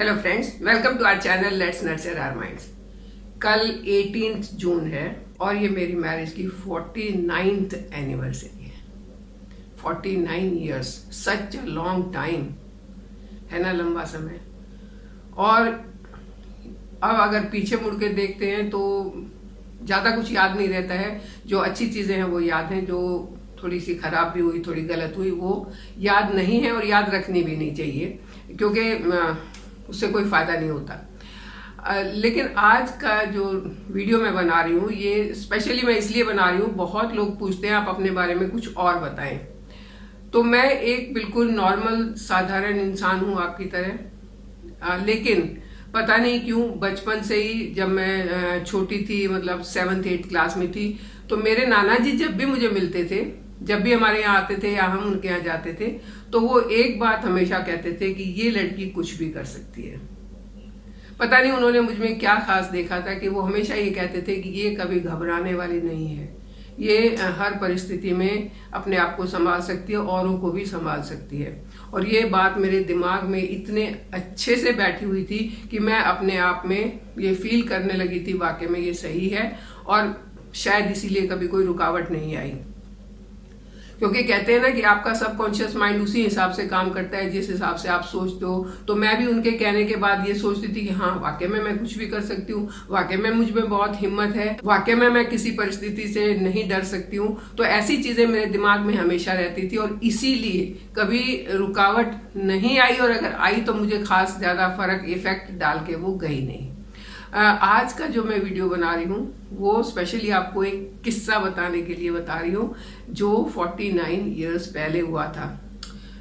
Hello friends, welcome to our channel let's nurture our minds. कल 18 जून है और ये मेरी मैरिज की 49th एनिवर्सरी है। 49 years, such a long time है ना, लंबा समय। और अब अगर पीछे मुड़ के देखते हैं तो ज़्यादा कुछ याद नहीं रहता है। जो अच्छी चीज़ें हैं वो याद हैं, जो थोड़ी सी खराब भी हुई, थोड़ी गलत हुई, वो याद नहीं है और याद रखनी भी नहीं चाहिए, क्योंकि उससे कोई फ़ायदा नहीं होता। लेकिन आज का जो वीडियो मैं बना रही हूँ, ये स्पेशली मैं इसलिए बना रही हूँ, बहुत लोग पूछते हैं आप अपने बारे में कुछ और बताएं। तो मैं एक बिल्कुल नॉर्मल साधारण इंसान हूँ आपकी तरह, लेकिन पता नहीं क्यों बचपन से ही जब मैं छोटी थी, मतलब 7th 8th क्लास में थी, तो मेरे नाना जी जब भी मुझे मिलते थे, जब भी हमारे यहाँ आते थे या हम उनके यहाँ जाते थे, तो वो एक बात हमेशा कहते थे कि ये लड़की कुछ भी कर सकती है। पता नहीं उन्होंने मुझ में क्या खास देखा था कि वो हमेशा ये कहते थे कि ये कभी घबराने वाली नहीं है, ये हर परिस्थिति में अपने आप को संभाल सकती है, औरों को भी संभाल सकती है। और ये बात मेरे दिमाग में इतने अच्छे से बैठी हुई थी कि मैं अपने आप में ये फील करने लगी थी वाकई में ये सही है, और शायद इसीलिए कभी कोई रुकावट नहीं आई। क्योंकि कहते हैं ना कि आपका सबकॉन्शियस माइंड उसी हिसाब से काम करता है जिस हिसाब से आप सोचते हो। तो मैं भी उनके कहने के बाद ये सोचती थी कि हाँ, वाकई में मैं कुछ भी कर सकती हूँ, वाकई में मुझ में बहुत हिम्मत है, वाकई में मैं किसी परिस्थिति से नहीं डर सकती हूँ। तो ऐसी चीजें मेरे दिमाग में हमेशा रहती थी और इसीलिए कभी रुकावट नहीं आई, और अगर आई तो मुझे खास ज्यादा फर्क इफेक्ट डाल के वो गई नहीं। आज का जो मैं वीडियो बना रही हूँ वो स्पेशली आपको एक किस्सा बताने के लिए बता रही हूँ जो 49 इयर्स पहले हुआ था।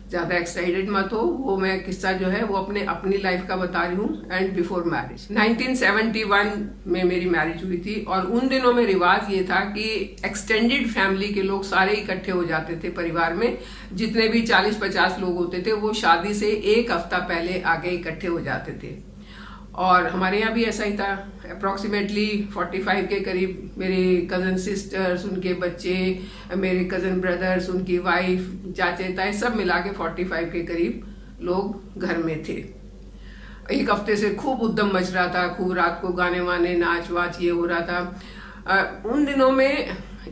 ज़्यादा एक्साइटेड मत हो, वो मैं किस्सा जो है वो अपनी लाइफ का बता रही हूँ, एंड बिफोर मैरिज। 1971 में मेरी मैरिज हुई थी, और उन दिनों में रिवाज ये था कि एक्सटेंडेड फैमिली के लोग सारे इकट्ठे हो जाते थे परिवार में। जितने भी 40-50 लोग होते थे वो शादी से एक हफ्ता पहले आके इकट्ठे हो जाते थे। और हमारे यहाँ भी ऐसा ही था। अप्रॉक्सीमेटली 45 के करीब मेरे कज़न सिस्टर्स, उनके बच्चे, मेरे कज़न ब्रदर्स, उनकी वाइफ, चाचे ताए, सब मिला के 45 के करीब लोग घर में थे। एक हफ्ते से खूब उद्यम मच रहा था, खूब रात को गाने वाने, नाच वाच ये हो रहा था। उन दिनों में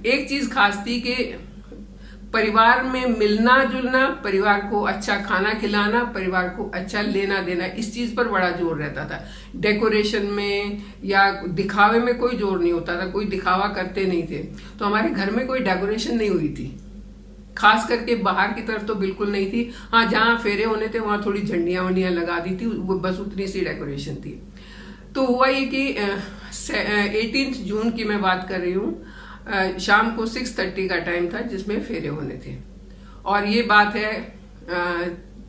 एक चीज़ खास थी कि परिवार में मिलना जुलना, परिवार को अच्छा खाना खिलाना, परिवार को अच्छा लेना देना, इस चीज पर बड़ा जोर रहता था। डेकोरेशन में या दिखावे में कोई जोर नहीं होता था, कोई दिखावा करते नहीं थे। तो हमारे घर में कोई डेकोरेशन नहीं हुई थी, खास करके बाहर की तरफ तो बिल्कुल नहीं थी। हाँ, जहाँ फेरे होने थे वहां थोड़ी झंडियां वंडियां लगा दी थी, वो बस उतनी सी डेकोरेशन थी। तो हुआ ये कि 18 जून की मैं बात कर रही हूँ, शाम को 6:30 का टाइम था जिसमें फेरे होने थे। और ये बात है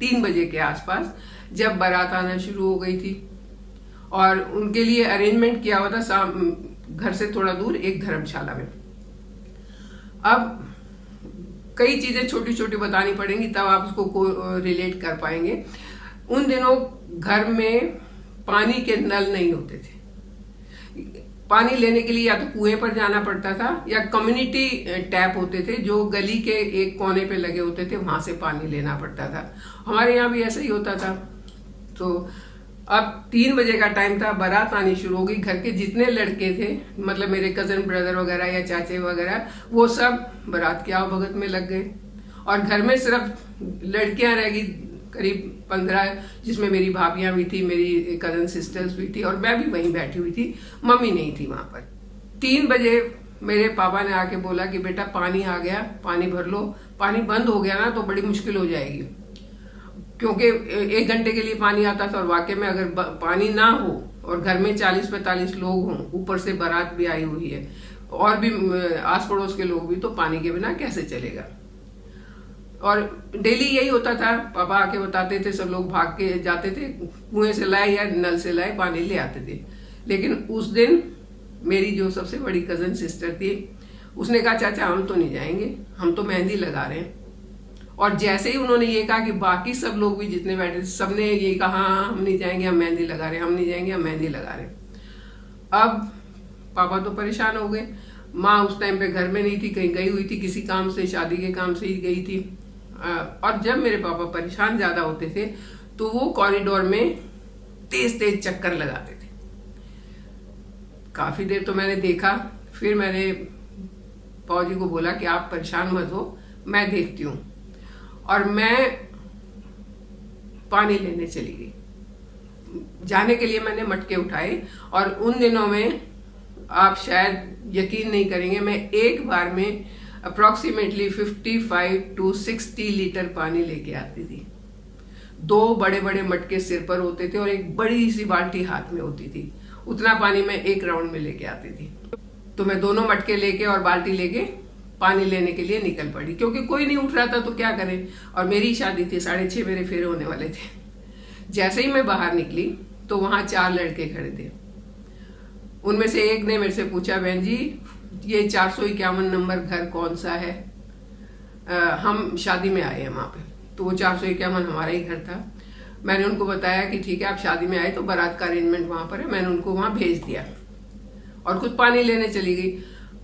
3 बजे के आसपास, जब बारात आना शुरू हो गई थी। और उनके लिए अरेंजमेंट किया हुआ था घर से थोड़ा दूर एक धर्मशाला में। अब कई चीजें छोटी छोटी बतानी पड़ेंगी, तब आप उसको रिलेट कर पाएंगे। उन दिनों घर में पानी के नल नहीं होते थे। पानी लेने के लिए या तो कुएं पर जाना पड़ता था या कम्युनिटी टैप होते थे जो गली के एक कोने पे लगे होते थे, वहां से पानी लेना पड़ता था। हमारे यहाँ भी ऐसा ही होता था। तो अब 3 बजे का टाइम था, बारात आनी शुरू हो गई। घर के जितने लड़के थे, मतलब मेरे कजन ब्रदर वगैरह या चाचे वगैरह, वो सब बारात के आवभगत में लग गए। और घर में सिर्फ लड़कियां रह गई करीब 15, जिसमें मेरी भाभियां भी थी, मेरी कजन सिस्टर्स भी थी, और मैं भी वहीं बैठी हुई थी। मम्मी नहीं थी वहां पर। 3 बजे मेरे पापा ने आके बोला कि बेटा पानी आ गया, पानी भर लो। पानी बंद हो गया ना तो बड़ी मुश्किल हो जाएगी, क्योंकि 1 घंटे के लिए पानी आता था। और वाकई में अगर पानी ना हो और घर में 40-45 लोग हों, ऊपर से बारात भी आई हुई है और भी आस पड़ोस के लोग भी, तो पानी के बिना कैसे चलेगा। और डेली यही होता था, पापा आके बताते थे, सब लोग भाग के जाते थे, कुएं से लाए या नल से लाए पानी ले आते थे। लेकिन उस दिन मेरी जो सबसे बड़ी कजन सिस्टर थी, उसने कहा चाचा हम तो नहीं जाएंगे, हम तो मेहंदी लगा रहे हैं। और जैसे ही उन्होंने ये कहा कि बाकी सब लोग भी जितने बैठे थे, सबने ये कहा हाँ हम नहीं जाएंगे, हम मेहंदी लगा रहे हैं, हम नहीं जाएंगे, हम मेहंदी लगा रहे हैं। अब पापा तो परेशान हो गए। माँ उस टाइम पे घर में नहीं थी, कहीं गई हुई थी किसी काम से, शादी के काम से ही गई थी। और जब मेरे पापा परेशान ज्यादा होते थे तो वो कॉरिडोर में तेज तेज चक्कर लगाते थे। काफी देर तो मैंने देखा, फिर मैंने पौजी को बोला कि आप परेशान मत हो, मैं देखती हूँ। और मैं पानी लेने चली गई। जाने के लिए मैंने मटके उठाए, और उन दिनों में आप शायद यकीन नहीं करेंगे, मैं एक बार में अप्रॉक्सीमेटली 55 to 60 लीटर पानी लेके आती थी। 2 बड़े बड़े मटके सिर पर होते थे और एक बड़ी सी बाल्टी हाथ में होती थी। उतना पानी मैं एक राउंड में लेके आती थी। तो मैं दोनों मटके लेके और बाल्टी लेके पानी लेने के लिए निकल पड़ी, क्योंकि कोई नहीं उठ रहा था तो क्या करें। और मेरी शादी थी, 6:30 मेरे फेरे होने वाले थे। जैसे ही मैं बाहर निकली तो वहां 4 लड़के खड़े थे। उनमें से एक ने मेरे से पूछा, बहन जी ये 451 नंबर घर कौन सा है? हम शादी में आए हैं वहां पे। तो वो 451 हमारा ही घर था। मैंने उनको बताया कि ठीक है, आप शादी में आए तो बारात का अरेंजमेंट वहां पर है। मैंने उनको वहां भेज दिया और खुद पानी लेने चली गई।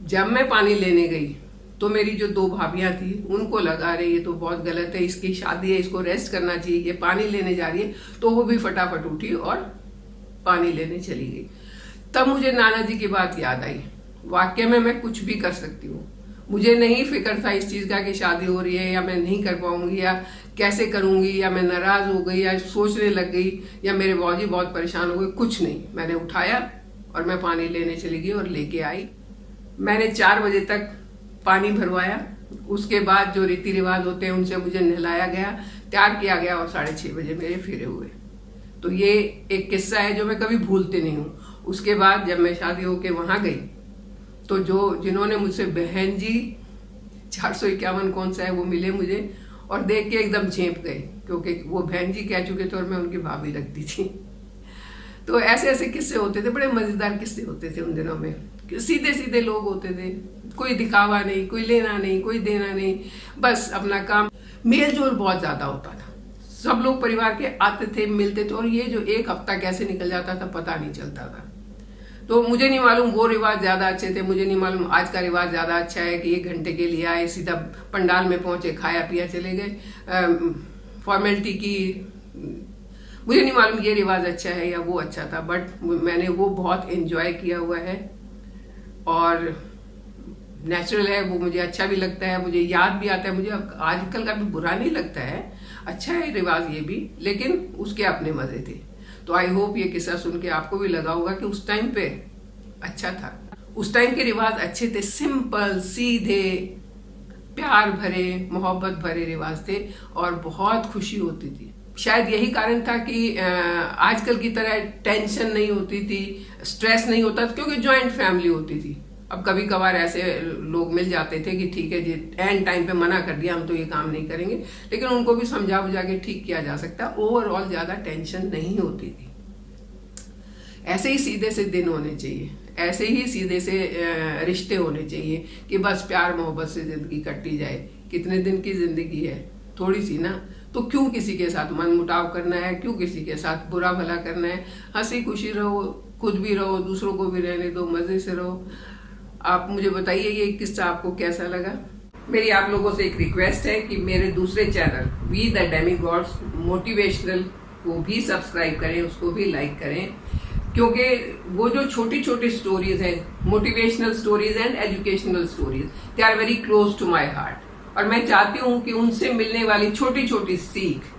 जब मैं पानी लेने गई तो मेरी जो 2 भाभियां थी उनको लगा, अरे ये तो बहुत गलत है, इसकी शादी है, इसको रेस्ट करना चाहिए, ये पानी लेने जा रही है। तो वो भी फटाफट उठी और पानी लेने चली गई। तब मुझे नाना जी की बात याद आई। वाकई में मैं कुछ भी कर सकती हूँ। मुझे नहीं फिक्र था इस चीज का कि शादी हो रही है या मैं नहीं कर पाऊंगी या कैसे करूंगी, या मैं नाराज हो गई या सोचने लग गई या मेरे बॉजी बहुत परेशान हो गए। कुछ नहीं, मैंने उठाया और मैं पानी लेने चली गई और लेके आई। मैंने 4 बजे तक पानी भरवाया। उसके बाद जो रीति रिवाज होते हैं उनसे मुझे नहलाया गया, तैयार किया गया और 6:30 बजे मेरे फेरे हुए। तो ये एक किस्सा है जो मैं कभी भूलती नहीं हूँ। उसके बाद जब मैं शादी होके वहां गई तो जिन्होंने मुझसे बहन जी 451 कौन सा है वो मिले मुझे और देख के एकदम झेप गए, क्योंकि वो बहन जी कह चुके थे और मैं उनकी भाभी लगती थी। तो ऐसे ऐसे किस्से होते थे, बड़े मजेदार किस्से होते थे उन दिनों में। सीधे सीधे लोग होते थे, कोई दिखावा नहीं, कोई लेना नहीं, कोई देना नहीं, बस अपना काम। मेल जोल बहुत ज्यादा होता था, सब लोग परिवार के आते थे, मिलते थे, और ये जो एक हफ्ता कैसे निकल जाता था पता नहीं चलता था। तो मुझे नहीं मालूम वो रिवाज ज्यादा अच्छे थे, मुझे नहीं मालूम आज का रिवाज ज्यादा अच्छा है कि 1 घंटे के लिए आए, सीधा पंडाल में पहुंचे, खाया पिया चले गए, फॉर्मेलिटी की। मुझे नहीं मालूम ये रिवाज अच्छा है या वो अच्छा था, बट मैंने वो बहुत एंजॉय किया हुआ है और नेचुरल है वो, मुझे अच्छा भी लगता है, मुझे याद भी आता है। मुझे आजकल का भी बुरा नहीं लगता है, अच्छा है रिवाज ये भी, लेकिन उसके अपने मजे थे। तो आई होप ये किस्सा सुन के आपको भी लगा होगा कि उस टाइम पे अच्छा था। उस टाइम के रिवाज अच्छे थे, सिंपल, सीधे, प्यार भरे, मोहब्बत भरे रिवाज थे और बहुत खुशी होती थी। शायद यही कारण था कि आजकल की तरह टेंशन नहीं होती थी, स्ट्रेस नहीं होता था, क्योंकि जॉइंट फैमिली होती थी। अब कभी कभार ऐसे लोग मिल जाते थे कि ठीक है जी, एंड टाइम पे मना कर दिया, हम तो ये काम नहीं करेंगे, लेकिन उनको भी समझा बुझा के ठीक किया जा सकता। ओवरऑल ज्यादा टेंशन नहीं होती थी। ऐसे ही सीधे से दिन होने चाहिए, ऐसे ही सीधे से रिश्ते होने चाहिए कि बस प्यार मोहब्बत से जिंदगी कटती जाए। कितने दिन की जिंदगी है, थोड़ी सी ना, तो क्यों किसी के साथ मन मुटाव करना है, क्यों किसी के साथ बुरा भला करना है। हंसी खुशी रहो, खुद भी रहो, दूसरों को भी रहने दो, मजे से रहो। आप मुझे बताइए ये किस्सा आपको कैसा लगा। मेरी आप लोगों से एक रिक्वेस्ट है कि मेरे दूसरे channel We the Demigods motivational को भी सब्सक्राइब करें, उसको भी लाइक करें, क्योंकि वो जो छोटी छोटी स्टोरीज हैं, motivational stories and educational stories, they are very close to my heart. और मैं चाहती हूँ कि उनसे मिलने वाली छोटी छोटी सीख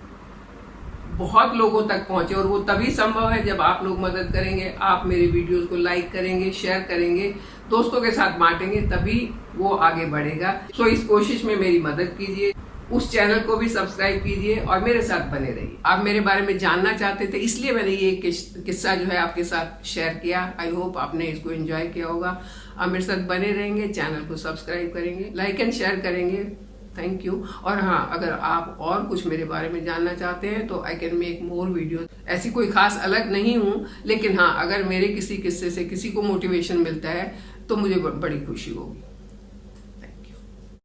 बहुत लोगों तक पहुंचे, और वो तभी संभव है जब आप लोग मदद करेंगे, आप मेरे वीडियोस को लाइक करेंगे, शेयर करेंगे, दोस्तों के साथ बांटेंगे, तभी वो आगे बढ़ेगा। सो इस कोशिश में मेरी मदद कीजिए, उस चैनल को भी सब्सक्राइब कीजिए और मेरे साथ बने रहिए। आप मेरे बारे में जानना चाहते थे, इसलिए मैंने ये किस्सा जो है आपके साथ शेयर किया। आई होप आपने इसको एंजॉय किया होगा। आप मेरे साथ बने रहेंगे, चैनल को सब्सक्राइब करेंगे, लाइक एंड शेयर करेंगे। Thank you. और हाँ, अगर आप और कुछ मेरे बारे में जानना चाहते हैं तो I can make more video. ऐसी कोई खास अलग नहीं हूँ, लेकिन हाँ, अगर मेरे किसी किस्से से किसी को मोटिवेशन मिलता है तो मुझे बड़ी खुशी होगी।